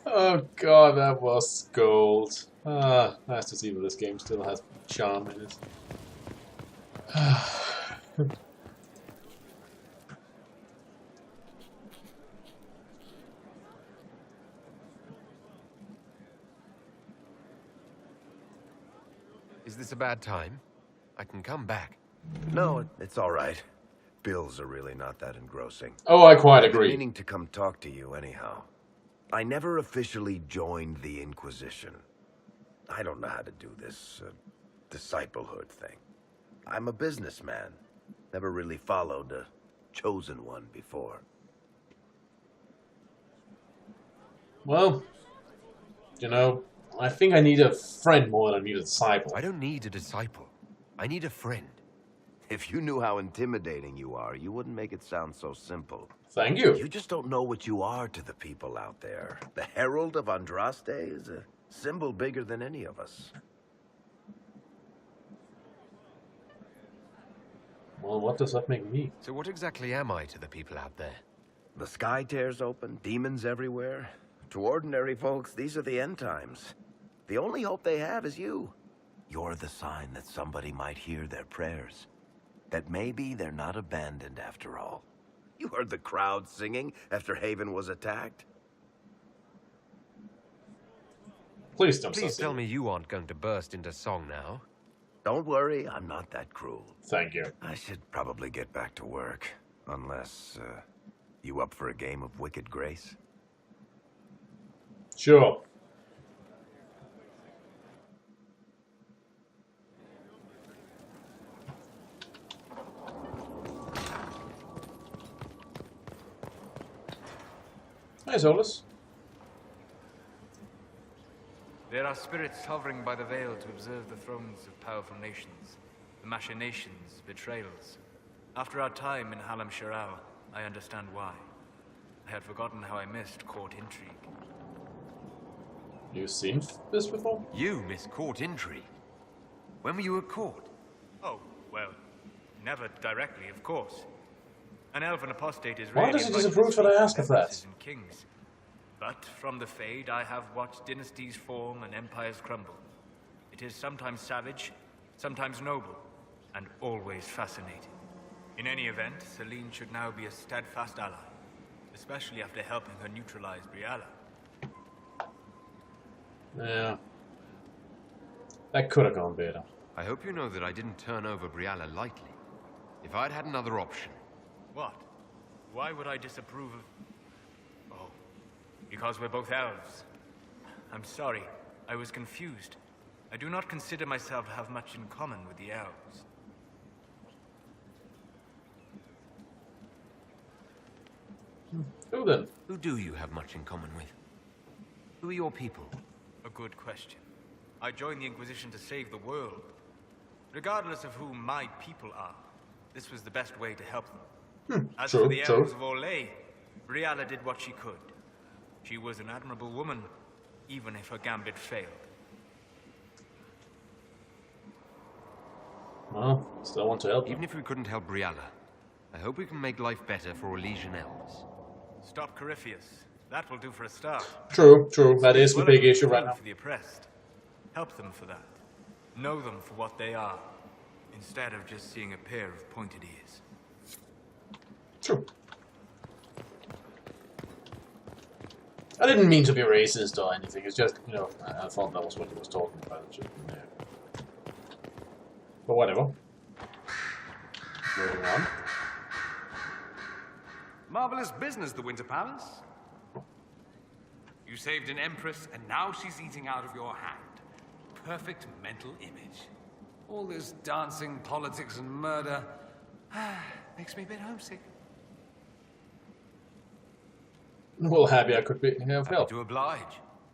Oh god, that was gold. Nice to see that this game still has charm in it. Is this a bad time? I can come back. No, it's all right. Bills are really not that engrossing. Oh, I quite I've been agree. meaning to come talk to you anyhow. I never officially joined the Inquisition. I don't know how to do this disciplehood thing. I'm a businessman. Never really followed a chosen one before. Well, you know, I think I need a friend more than I need a disciple. I don't need a disciple. I need a friend. If you knew how intimidating you are, you wouldn't make it sound so simple. Thank you. You just don't know what you are to the people out there. The Herald of Andraste is a symbol bigger than any of us. Well, what does that make me? So what exactly am I to the people out there? The sky tears open, demons everywhere. To ordinary folks, these are the end times. The only hope they have is you. You're the sign that somebody might hear their prayers. That maybe they're not abandoned after all. You heard the crowd singing after Haven was attacked? Please don't. Please tell me you aren't going to burst into song now. Don't worry, I'm not that cruel. Thank you. I should probably get back to work. Unless, you up for a game of Wicked Grace? Sure. Hey, Solus. There are spirits hovering by the veil to observe the thrones of powerful nations, the machinations, betrayals. After our time in Halam Shiral, I understand why. I had forgotten how I missed court intrigue. You seen this before? You miss court intrigue. When were you at court? Oh, well, never directly, of course. An elven apostate is Why rarely does it invited disapprove to that I speak ask to of that? empresses and kings. But from the Fade, I have watched dynasties form and empires crumble. It is sometimes savage, sometimes noble, and always fascinating. In any event, Celine should now be a steadfast ally, especially after helping her neutralize Briala. Yeah. That could have gone better. I hope you know that I didn't turn over Briala lightly. If I'd had another option... What? Why would I disapprove of... Oh, because we're both elves. I'm sorry, I was confused. I do not consider myself to have much in common with the elves. Who then? Who do you have much in common with? Who are your people? A good question. I joined the Inquisition to save the world. Regardless of who my people are, this was the best way to help them. As for the elves of Orlais, Briala did what she could. She was an admirable woman, even if her gambit failed. Well, still want to help you. Even if we couldn't help Briala, I hope we can make life better for Elysian elves. Stop Corypheus. That will do for a start. True, true. That is the big issue right now. For the oppressed. Help them for that. Know them for what they are, instead of just seeing a pair of pointed ears. True. I didn't mean to be racist or anything. It's just, you know, I thought that was what he was talking about. Just, yeah. But whatever. Moving on. Marvelous business, the Winter Palace. You saved an empress, and now she's eating out of your hand. Perfect mental image. All this dancing, politics, and murder makes me a bit homesick. Well, happy I could be of Happy help. to oblige.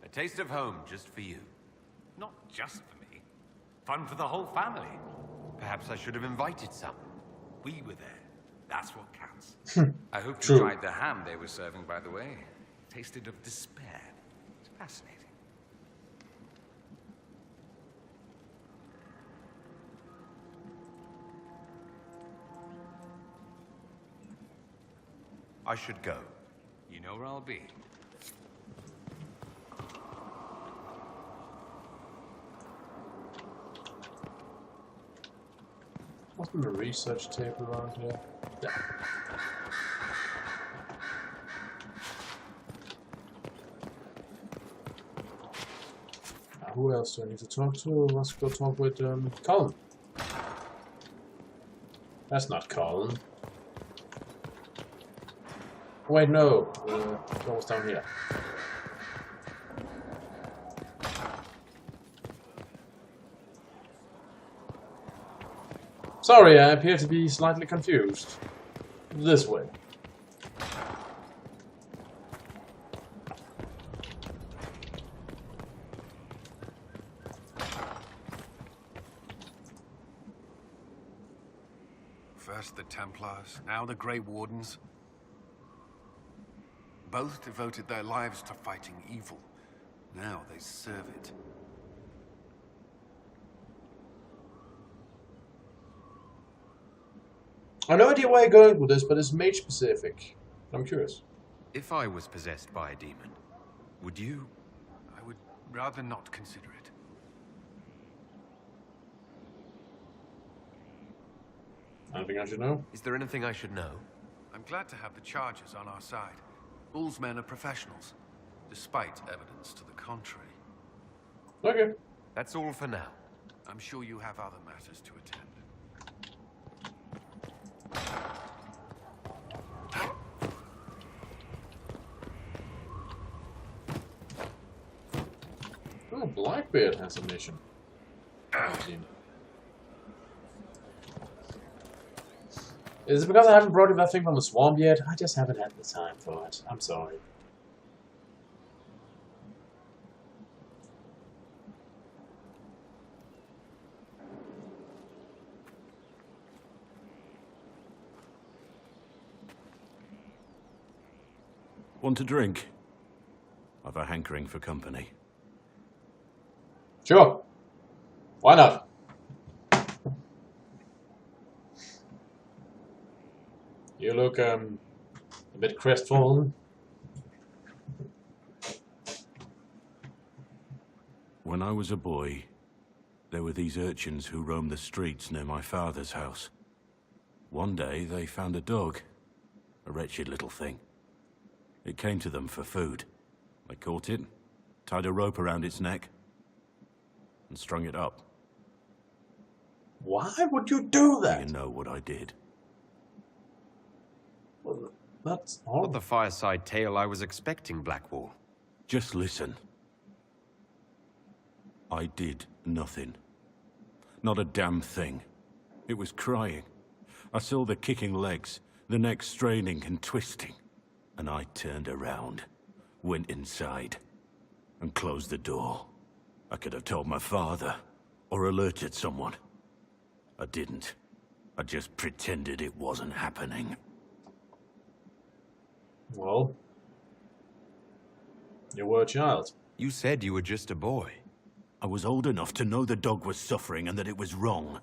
A taste of home just for you. Not just for me. Fun for the whole family. Perhaps I should have invited some. We were there. That's what counts. I hope True. you tried the ham they were serving, by the way. Tasted of despair. It's fascinating. I should go. You know where I'll be. Wasn't a research table around here? Yeah. Who else do I need to talk to? Let's go talk with Colin. That's not Colin. Wait, no. What was down here? Sorry, I appear to be slightly confused. This way. First the Templars, now the Grey Wardens. Both devoted their lives to fighting evil. Now they serve it. I have no idea where you're going with this, but it's mage specific. I'm curious. If I was possessed by a demon, would you? I would rather not consider it. Anything I should know? Is there anything I should know? I'm glad to have the Chargers on our side. Bull's men are professionals, despite evidence to the contrary. Okay. That's all for now. I'm sure you have other matters to attend. Oh, Blackbeard has a mission. Is it because I haven't brought him that thing from the swamp yet? I just haven't had the time for it. I'm sorry. Want a drink? I've a hankering for company. Sure. Why not? You look a bit crestfallen. When I was a boy, there were these urchins who roamed the streets near my father's house. One day they found a dog, a wretched little thing. It came to them for food. They caught it, tied a rope around its neck, and strung it up. Why would you do that? You know what I did. Well, that's Not horrible. the fireside tale I was expecting, Blackwall. Just listen. I did nothing. Not a damn thing. It was crying. I saw the kicking legs, the neck straining and twisting. And I turned around, went inside, and closed the door. I could have told my father, or alerted someone. I didn't. I just pretended it wasn't happening. Well, you were a child. You said you were just a boy. I was old enough to know the dog was suffering and that it was wrong.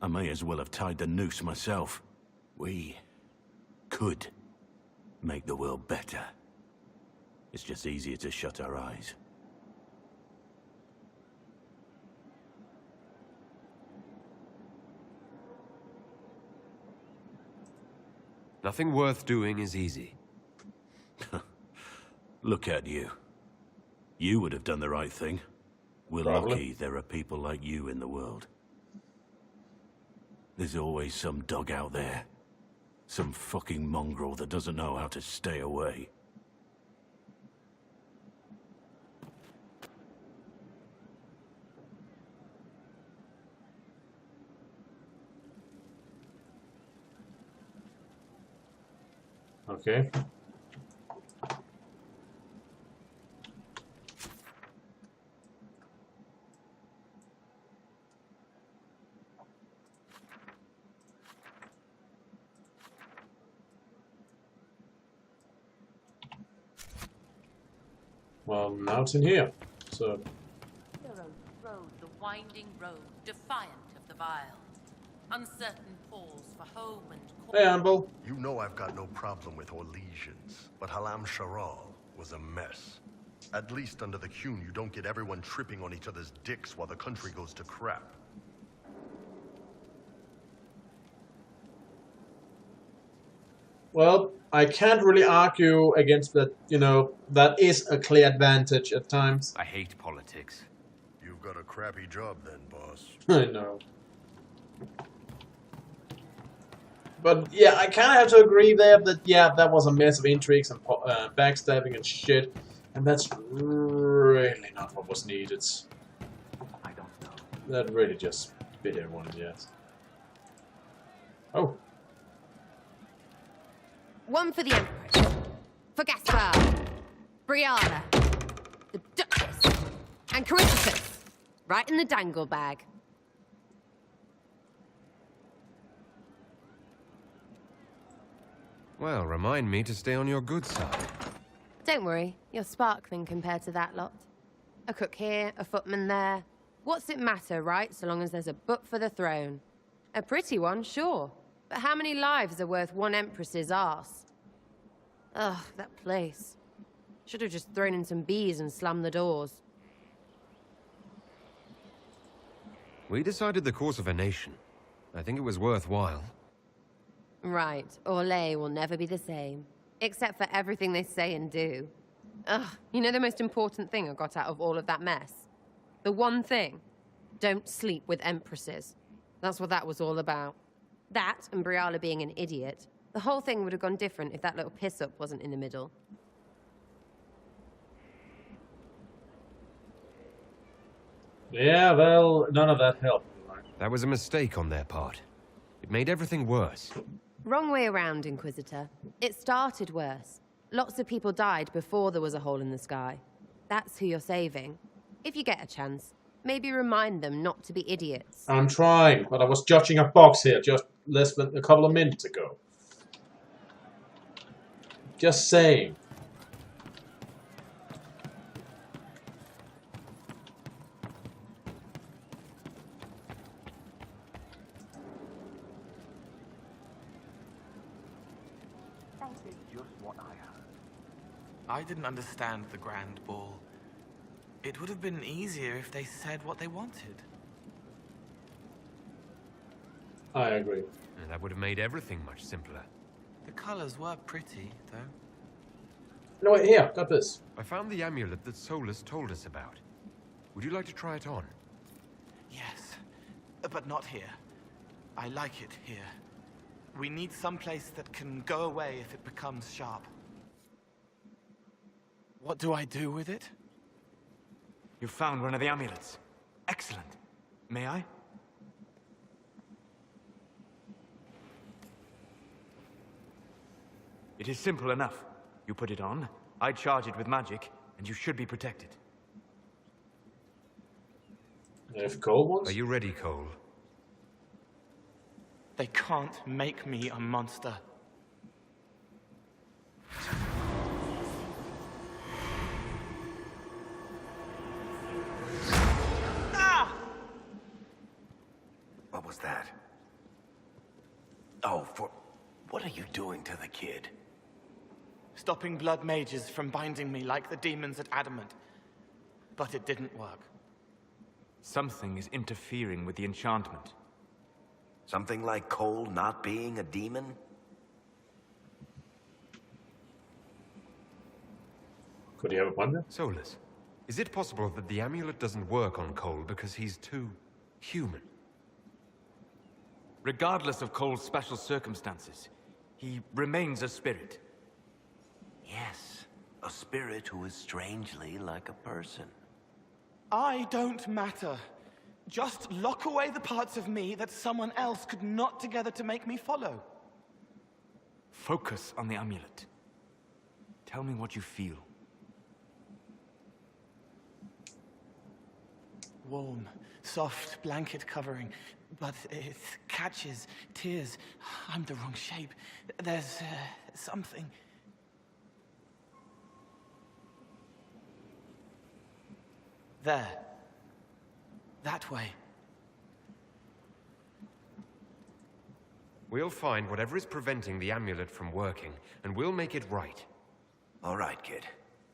I may as well have tied the noose myself. We could make the world better. It's just easier to shut our eyes. Nothing worth doing is easy. Look at you. You would have done the right thing. We're Probably. lucky there are people like you in the world. There's always some dog out there. Some fucking mongrel that doesn't know how to stay away. Okay. Well, now it's in here. So, Narrow road, the winding road, defiant of the vile. Uncertain calls for home and Hey, Amble. You know I've got no problem with Orlesians, but Halam Sharal was a mess. At least under the Qun, you don't get everyone tripping on each other's dicks while the country goes to crap. Well, I can't really argue against that, you know, that is a clear advantage at times. I hate politics. You've got a crappy job then, boss. I know. But yeah, I kind of have to agree there that, yeah, that was a mess of intrigues and backstabbing and shit. And that's really not what was needed. I don't know. That really just bit everyone in the ass. Oh. one for the Empress, for Gaspar, Brianna, the Duchess, and Corypheus, right in the dangle bag. Well, remind me to stay on your good side. Don't worry, you're sparkling compared to that lot. A cook here, a footman there. What's it matter, right, so long as there's a butt for the throne? A pretty one, sure. But how many lives are worth one empress's arse? Ugh, that place. Should have just thrown in some bees and slammed the doors. We decided the course of a nation. I think it was worthwhile. Right, Orlais will never be the same. Except for everything they say and do. Ugh, you know the most important thing I got out of all of that mess? The one thing. Don't sleep with empresses. That's what that was all about. That, and Briala being an idiot. The whole thing would have gone different if that little piss-up wasn't in the middle. Yeah, well, none of that helped. That was a mistake on their part. It made everything worse. Wrong way around, Inquisitor. It started worse. Lots of people died before there was a hole in the sky. That's who you're saving. If you get a chance, maybe remind them not to be idiots. I'm trying, but I was judging a box here just less than a couple of minutes ago. Just saying. I didn't understand the Grand Ball. It would have been easier if they said what they wanted. I agree. And that would have made everything much simpler. The colors were pretty, though. No, wait, here, got this. I found the amulet that Solus told us about. Would you like to try it on? Yes, but not here. I like it here. We need someplace that can go away if it becomes sharp. What do I do with it? You found one of the amulets. Excellent. May I? It is simple enough. You put it on, I charge it with magic, and you should be protected. If Cole wants? Are you ready, Cole? They can't make me a monster. What was that? Oh, what are you doing to the kid? Stopping blood mages from binding me like the demons at Adamant. But it didn't work. Something is interfering with the enchantment. Something like Cole not being a demon? Could he have a wonder? Solus, is it possible that the amulet doesn't work on Cole because he's too human? Regardless of Cole's special circumstances, he remains a spirit. Yes, a spirit who is strangely like a person. I don't matter. Just lock away the parts of me that someone else could knot together to make me follow. Focus on the amulet. Tell me what you feel. Warm, soft blanket covering, but it catches tears. I'm the wrong shape. There's something. There. That way. We'll find whatever is preventing the amulet from working, and we'll make it right. All right, kid.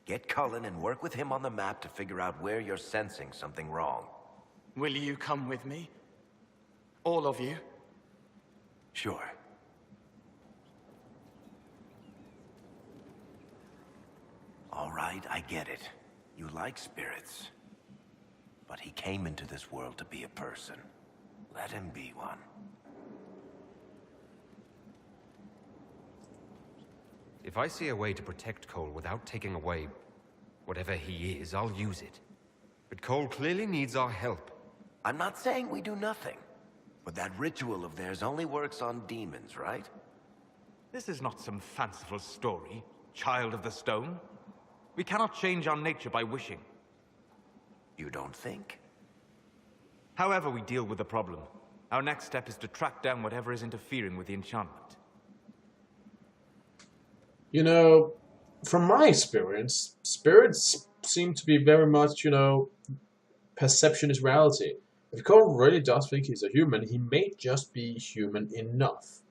Get Cullen and work with him on the map to figure out where you're sensing something wrong. Will you come with me? All of you? Sure. All right, I get it. You like spirits. But he came into this world to be a person. Let him be one. If I see a way to protect Cole without taking away whatever he is, I'll use it. But Cole clearly needs our help. I'm not saying we do nothing. But that ritual of theirs only works on demons, right? This is not some fanciful story, child of the stone. We cannot change our nature by wishing. You don't think? However we deal with the problem, our next step is to track down whatever is interfering with the enchantment. You know, from my experience, spirits seem to be very much, you know, perception is reality. If Cole really does think he's a human, he may just be human enough.